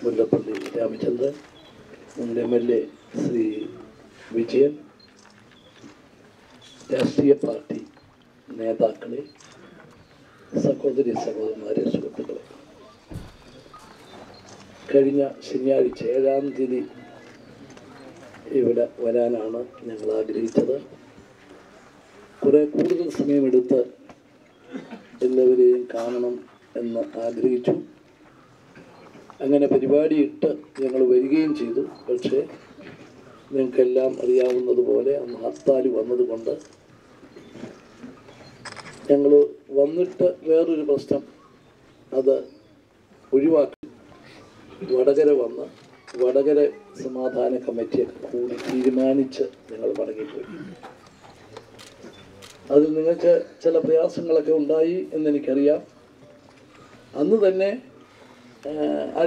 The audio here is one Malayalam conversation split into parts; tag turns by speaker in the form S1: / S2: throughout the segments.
S1: മുല്ലപ്പള്ളി രാമചന്ദ്രൻ, മുൻ MLA ശ്രീ വിജയൻ, രാഷ്ട്രീയ പാർട്ടി നേതാക്കളെ, സഹോദരി സഹോദരന്മാരെ, സുഹൃത്തുക്കളെ, കഴിഞ്ഞ ശനിയാഴ്ച 7-ാം തീയതി ഇവിടെ വരാനാണ് ഞങ്ങൾ ആഗ്രഹിച്ചത്. കുറേ കൂടുതൽ സമയമെടുത്ത് എല്ലാവരെയും കാണണം എന്ന് ആഗ്രഹിച്ചു. അങ്ങനെ പരിപാടിയിട്ട് ഞങ്ങൾ വരികയും ചെയ്തു. പക്ഷേ നിങ്ങൾക്കെല്ലാം അറിയാവുന്നതുപോലെ അന്ന് ഹർത്താൽ വന്നതുകൊണ്ട് ഞങ്ങൾ വന്നിട്ട് വേറൊരു പ്രശ്നം അത് ഒഴിവാക്കി വടകര വന്ന് വടകര സമാധാന കമ്മിറ്റിയൊക്കെ കൂടി തീരുമാനിച്ച് ഞങ്ങൾ മടങ്ങിപ്പോയി. അതിൽ നിങ്ങൾക്ക് ചില പ്രയാസങ്ങളൊക്കെ ഉണ്ടായി എന്നെനിക്കറിയാം. അന്ന് തന്നെ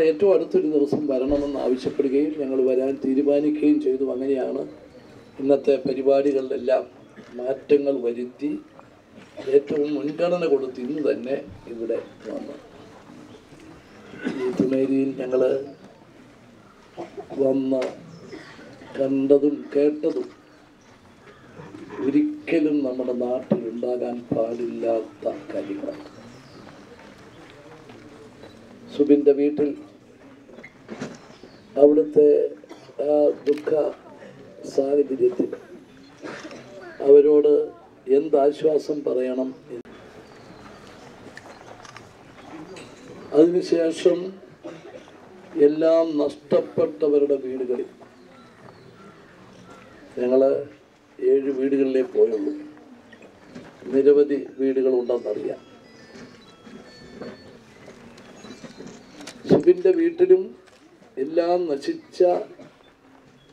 S1: ഏറ്റവും അടുത്തൊരു ദിവസം വരണമെന്ന് ആവശ്യപ്പെടുകയും ഞങ്ങൾ വരാൻ തീരുമാനിക്കുകയും ചെയ്തു. അങ്ങനെയാണ് ഇന്നത്തെ പരിപാടികളിലെല്ലാം മാറ്റങ്ങൾ വരുത്തി ഏറ്റവും മുൻഗണന കൊടുത്ത് ഇന്ന് തന്നെ ഇവിടെ വന്നു. ഈ തുണേരിയിൽ ഞങ്ങൾ വന്ന് കണ്ടതും കേട്ടതും ഒരിക്കലും നമ്മുടെ നാട്ടിലുണ്ടാകാൻ പാടില്ലാത്ത കാര്യങ്ങളാണ്. സുബിൻ്റെ വീട്ടിൽ അവിടുത്തെ ആ ദുഃഖ സാഹചര്യത്തിൽ അവരോട് എന്താശ്വാസം പറയണം. അതിനുശേഷം എല്ലാം നഷ്ടപ്പെട്ടവരുടെ വീടുകളിൽ ഞങ്ങൾ 7 വീടുകളിലേ പോയുള്ളൂ. നിരവധി വീടുകളുണ്ടെന്നറിയാം. സുബിൻ്റെ വീട്ടിലും എല്ലാം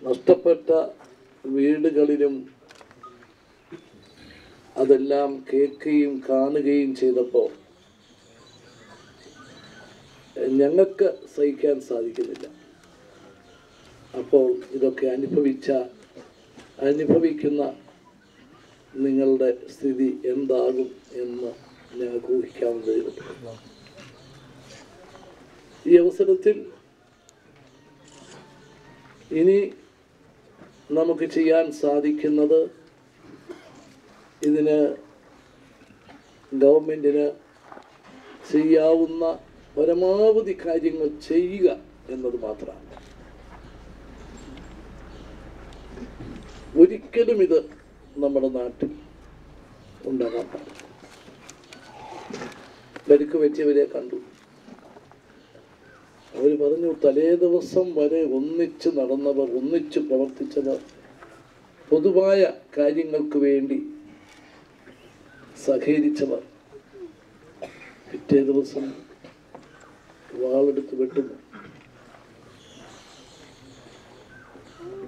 S1: നഷ്ടപ്പെട്ട വീടുകളിലും അതെല്ലാം കേൾക്കുകയും കാണുകയും ചെയ്തപ്പോൾ ഞങ്ങൾക്ക് സഹിക്കാൻ സാധിക്കുന്നില്ല. അപ്പോൾ ഇതൊക്കെ അനുഭവിക്കുന്ന നിങ്ങളുടെ സ്ഥിതി എന്താകും എന്ന് ഞങ്ങൾക്ക് ഊഹിക്കാവുന്നതേ ഉള്ളൂ. ഈ അവസരത്തിൽ ഇനി നമുക്ക് ചെയ്യാൻ സാധിക്കുന്നത് ഇതിന് ഗവൺമെൻറ്റിന് ചെയ്യാവുന്ന പരമാവധി കാര്യങ്ങൾ ചെയ്യുക എന്നത് മാത്രമാണ്. ഒരിക്കലും ഇത് നമ്മുടെ നാട്ടിൽ ഉണ്ടാകാൻ പാടില്ല. പരിക്ക് പറ്റിയവരെ കണ്ടു. അവർ പറഞ്ഞു, തലേ ദിവസം വരെ ഒന്നിച്ച് നടന്നവർ, ഒന്നിച്ച് പ്രവർത്തിച്ചവർ, പൊതുവായ കാര്യങ്ങൾക്ക് വേണ്ടി സഹകരിച്ചവർ പിറ്റേ ദിവസം വാളെടുത്ത് വെട്ടുന്നു.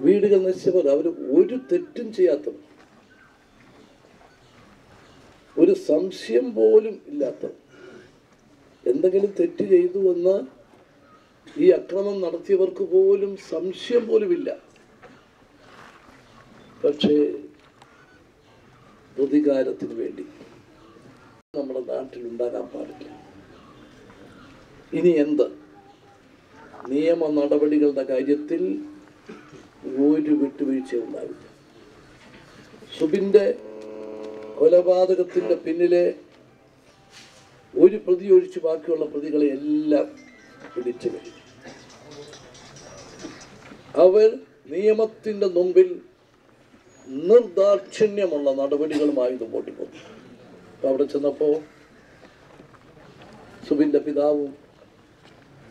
S1: വീടുകൾ നശിച്ചവർ, അവർ ഒരു തെറ്റും ചെയ്യാത്തവർ, ഒരു സംശയം പോലും ഇല്ലാത്തവർ, എന്തെങ്കിലും തെറ്റ് ചെയ്തു എന്ന് ഈ അക്രമം നടത്തിയവർക്ക് പോലും സംശയം പോലുമില്ല. പക്ഷേ പ്രതികാരത്തിന് വേണ്ടി നമ്മുടെ നാട്ടിൽ ഉണ്ടാകാൻ പാടില്ല. ഇനി എന്ത്? നിയമ നടപടികളുടെ കാര്യത്തിൽ ഒരു വിട്ടുവീഴ്ച ഉണ്ടാവില്ല. സുബിൻ്റെ കൊലപാതകത്തിൻ്റെ പിന്നിലെ ഒരു പ്രതി ഒഴിച്ച് ബാക്കിയുള്ള പ്രതികളെ എല്ലാം പിടിച്ചു കഴിഞ്ഞു. അവർ നിയമത്തിൻ്റെ മുമ്പിൽ നിർദാക്ഷിണ്യമുള്ള നടപടികളുമായി മുമ്പോട്ട് പോകും. അവിടെ ചെന്നപ്പോൾ സുബിൻ്റെ പിതാവും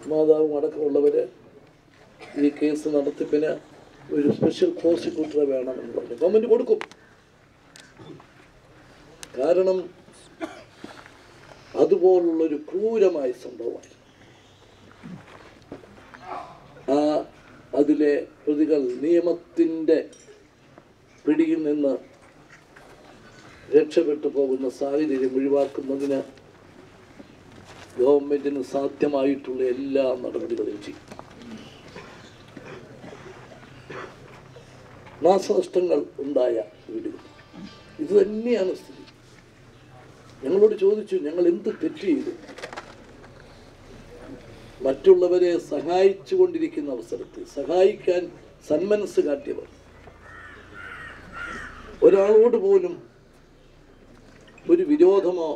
S1: മാതാവും അടക്കമുള്ളവർ ഈ കേസ് നടത്തിപ്പിന് ഒരു സ്പെഷ്യൽ പ്രോസിക്യൂട്ടറെ വേണമെന്ന് പറഞ്ഞു. ഗവൺമെൻറ് കൊടുക്കും. കാരണം അതുപോലുള്ളൊരു ക്രൂരമായ സംഭവമായി. അതിലെ പ്രതികൾ നിയമത്തിൻ്റെ പിടിയിൽ നിന്ന് രക്ഷപ്പെട്ടു പോകുന്ന സാഹചര്യം ഒഴിവാക്കുന്നതിന് ഗവൺമെൻറ്റിന് സാധ്യമായിട്ടുള്ള എല്ലാ നടപടികളും ചെയ്യും. നാശനഷ്ടങ്ങൾ ഉണ്ടായ വീടുകൾ ഇത് തന്നെയാണ് സ്ഥിതി. ഞങ്ങളോട് ചോദിച്ചു, ഞങ്ങൾ എന്ത് തെറ്റ് ചെയ്തു? മറ്റുള്ളവരെ സഹായിച്ചു കൊണ്ടിരിക്കുന്ന അവസരത്തിൽ സഹായിക്കാൻ സന്മനസ് കാട്ടിയവർ, ഒരാളോട് പോലും ഒരു വിരോധമോ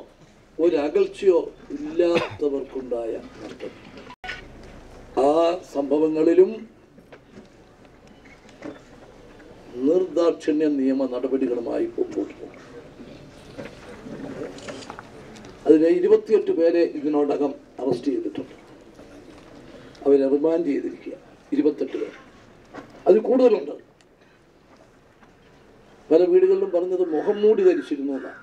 S1: ഒരു അകൽച്ചയോ ഇല്ലാത്തവർക്കുണ്ടായ നഷ്ടം. ആ സംഭവങ്ങളിലും നിർദാക്ഷിണ്യ നിയമ നടപടികളുമായി മുമ്പോട്ട് പോകും. അതിലെ 28 പേരെ ഇതിനോടകം അറസ്റ്റ് ചെയ്തിട്ടുണ്ട്. അവരെ റിമാൻഡ് ചെയ്തിരിക്കുക. 28 പേർ, അതിൽ കൂടുതലുണ്ട്. പല വീടുകളിലും പറഞ്ഞത് മുഖം മൂടി ധരിച്ചിരുന്നു എന്നാണ്.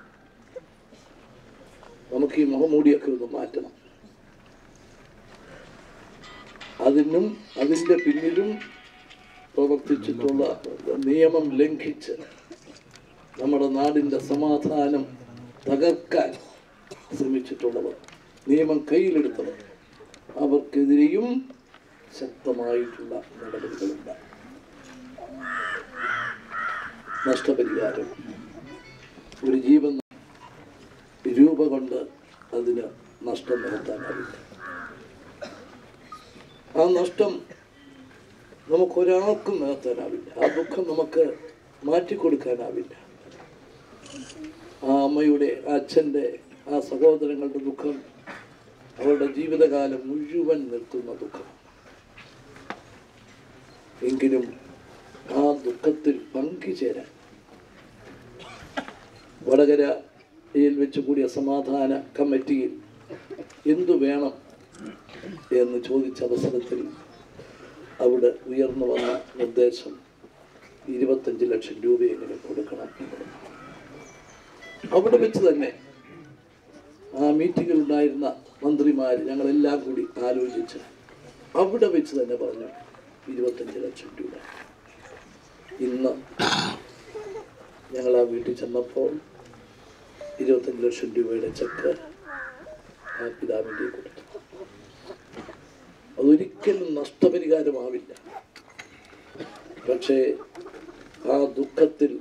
S1: നമുക്ക് ഈ മുഖം മൂടിയൊക്കെ ഒന്ന് മാറ്റണം. അതിൻ്റെ പിന്നിലും പ്രവർത്തിച്ചിട്ടുള്ള നിയമം ലംഘിച്ച് നമ്മുടെ നാടിൻ്റെ സമാധാനം തകർക്കാൻ ശ്രമിച്ചിട്ടുള്ളവർ, നിയമം കയ്യിലെടുത്തവർ, അവർക്കെതിരെയും ശക്തമായിട്ടുള്ള നടപടികളുണ്ട്. നഷ്ടപരിഹാരം, ഒരു ജീവൻ രൂപ കൊണ്ട് അതിന് നഷ്ടം നികത്താനാവില്ല. ആ നഷ്ടം നമുക്കൊരാൾക്കും നികത്താനാവില്ല. ആ ദുഃഖം നമുക്ക് മാറ്റിക്കൊടുക്കാനാവില്ല. ആ അമ്മയുടെ, ആ അച്ഛൻ്റെ, ആ സഹോദരങ്ങളുടെ ദുഃഖം അവരുടെ ജീവിതകാലം മുഴുവൻ നിർത്തുന്ന ദുഃഖം. എങ്കിലും ആ ദുഃഖത്തിൽ പങ്കുചേരാൻ വടകരയിൽ വെച്ച് കൂടിയ സമാധാന കമ്മിറ്റിയിൽ എന്തു വേണം എന്ന് ചോദിച്ച അവസരത്തിൽ അവിടെ ഉയർന്നു വന്ന നിർദ്ദേശം 25 ലക്ഷം രൂപയെങ്കിലും കൊടുക്കണം. അവിടെ വെച്ച് തന്നെ ആ മീറ്റിങ്ങിലുണ്ടായിരുന്ന മന്ത്രിമാർ ഞങ്ങളെല്ലാം കൂടി ആലോചിച്ച് അവിടെ വെച്ച് തന്നെ പറഞ്ഞു 25 ലക്ഷം രൂപ. ഇന്ന് ഞങ്ങൾ ആ വീട്ടിൽ ചെന്നപ്പോൾ 25 ലക്ഷം രൂപയുടെ ചെക്ക് ആ പിതാവിൻ്റെ കൊടുത്തു. അതൊരിക്കലും നഷ്ടപരിഹാരമാവില്ല. പക്ഷേ ആ ദുഃഖത്തിൽ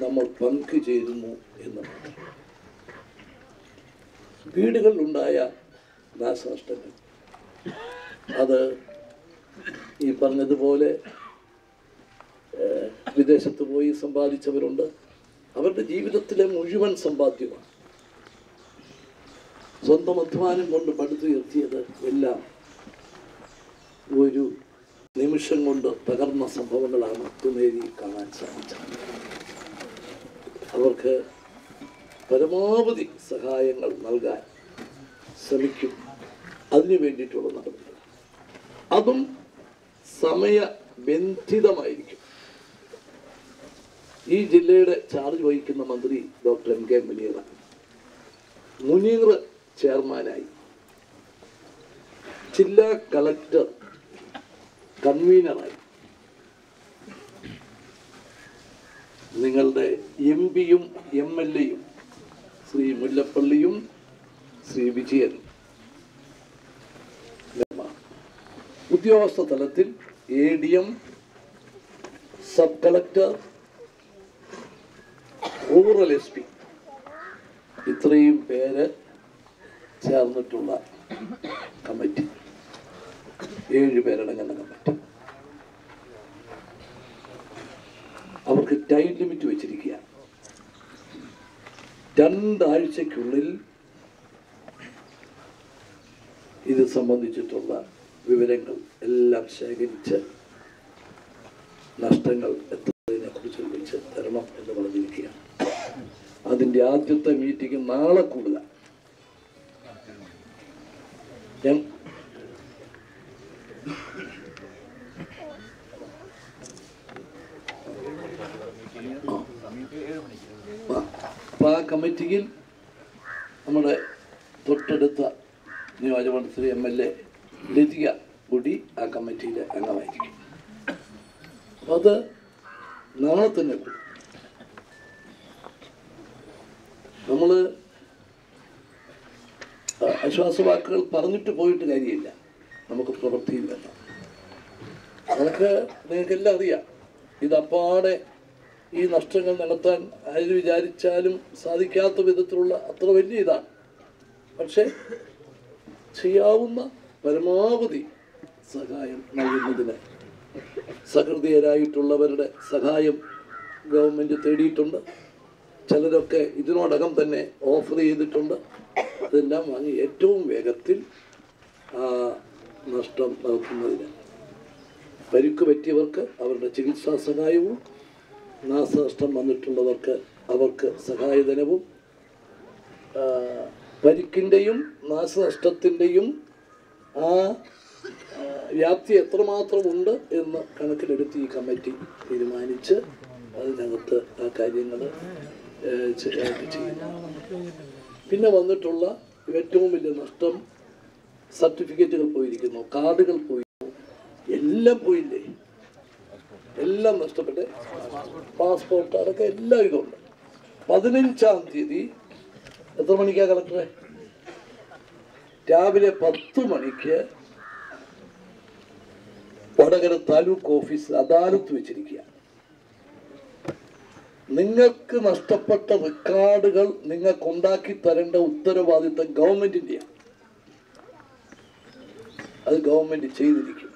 S1: നമ്മൾ പങ്കുചേരുന്നു എന്ന് മാത്രം. വീടുകളിലുണ്ടായ നാശനഷ്ടങ്ങൾ, അത് ഈ പറഞ്ഞതുപോലെ വിദേശത്ത് പോയി സമ്പാദിച്ചവരുണ്ട്. അവരുടെ ജീവിതത്തിലെ മുഴുവൻ സമ്പാദ്യമാണ്. സ്വന്തം അധ്വാനം കൊണ്ട് പടുത്തുയർത്തിയത് എല്ലാം ഒരു നിമിഷം കൊണ്ട് തകർന്ന സംഭവങ്ങളാണ് തുമേരി കാണാൻ സാധിച്ചത്. അവർക്ക് പരമാവധി സഹായങ്ങൾ നൽകാൻ ശ്രമിക്കും. അതിനു വേണ്ടിയിട്ടുള്ള നടപടികൾ, അതും സമയബന്ധിതമായിരിക്കും. ഈ ജില്ലയുടെ ചാർജ് വഹിക്കുന്ന മന്ത്രി ഡോക്ടർ MK മുനീർ ചെയർമാനായി, ജില്ലാ കളക്ടർ കൺവീനറായി, നിങ്ങളുടെ MP-യും MLA-യും ശ്രീ മുല്ലപ്പള്ളിയും ശ്രീ വിജയനും, ഉദ്യോഗസ്ഥ തലത്തിൽ ADM, sub collector, rural SP, ഇത്രയും പേര് ചേർന്നിട്ടുള്ള കമ്മിറ്റി, 7 പേരടങ്ങുന്ന കമ്മിറ്റി. അവർക്ക് ടൈം ലിമിറ്റ് വെച്ചിരിക്കുക. 2 ആഴ്ചയ്ക്കുള്ളിൽ ഇത് സംബന്ധിച്ചിട്ടുള്ള വിവരങ്ങൾ എല്ലാം ശേഖരിച്ച് നഷ്ടങ്ങൾ എത്തുന്നതിനെ കുറിച്ച് വിളിച്ച് തരണം എന്ന് പറഞ്ഞിരിക്കുകയാണ്. അതിൻ്റെ ആദ്യത്തെ മീറ്റിംഗ് നാളെ കൂടുക. അപ്പോൾ ആ കമ്മിറ്റിയിൽ നമ്മുടെ തൊട്ടടുത്ത നിയോജകമണ്ഡലത്തിലെ MLA ലതിക കൂടി ആ കമ്മിറ്റിയിലെ അംഗമായിരിക്കും. അത് നാളെ തന്നെ കൂടും. നമ്മൾ ആശ്വാസവാക്കുകൾ പറഞ്ഞിട്ട് പോയിട്ട് കാര്യമില്ല, നമുക്ക് പ്രവൃത്തിയിൽ വേണം. നിങ്ങൾക്കെല്ലാം അറിയാം, ഇതപ്പാടെ ഈ നഷ്ടങ്ങൾ നികത്താൻ ആര് വിചാരിച്ചാലും സാധിക്കാത്ത വിധത്തിലുള്ള അത്ര വലിയ ഇതാണ്. പക്ഷേ ചെയ്യാവുന്ന പരമാവധി സഹായം നൽകുന്നതിന് സഹൃദയരായിട്ടുള്ളവരുടെ സഹായം ഗവൺമെൻറ് തേടിയിട്ടുണ്ട്. ചിലരൊക്കെ ഇതിനോടകം തന്നെ ഓഫർ ചെയ്തിട്ടുണ്ട്. അതെല്ലാം വാങ്ങി ഏറ്റവും വേഗത്തിൽ നഷ്ടം നടത്തുന്നതിന് പരിക്ക് പറ്റിയവർക്ക് അവരുടെ ചികിത്സാ സഹായവും, നാശനഷ്ടം വന്നിട്ടുള്ളവർക്ക് അവർക്ക് സഹായധനവും, പരിക്കിൻ്റെയും നാശനഷ്ടത്തിൻ്റെയും വ്യാപ്തി എത്രമാത്രം ഉണ്ട് എന്ന് കണക്കിലെടുത്ത് ഈ കമ്മിറ്റി തീരുമാനിച്ച് അതിനകത്ത് ആ കാര്യങ്ങൾ ചെയ്യുന്നു. പിന്നെ വന്നിട്ടുള്ള ഏറ്റവും വലിയ നഷ്ടം സർട്ടിഫിക്കറ്റുകൾ പോയിരിക്കുന്നു, കാർഡുകൾ പോയി, എല്ലാം പോയില്ലേ, എല്ലാം നഷ്ടപ്പെട്ട് പാസ്പോർട്ട് അടക്കം എല്ലാം ഇതുണ്ട്. 15-ാം തീയതി എത്ര മണിക്കാണ് കളക്ടറെ? രാവിലെ 10 മണിക്ക് വടകര താലൂക്ക് ഓഫീസിൽ അദാലത്ത് വെച്ചിരിക്കുക. നിങ്ങൾക്ക് നഷ്ടപ്പെട്ട റെക്കോർഡുകൾ നിങ്ങൾക്ക് ഉണ്ടാക്കി തരേണ്ട ഉത്തരവാദിത്തം ഗവൺമെന്റിന്റെയാണ്. അത് ഗവൺമെന്റ് ചെയ്തിരിക്കും.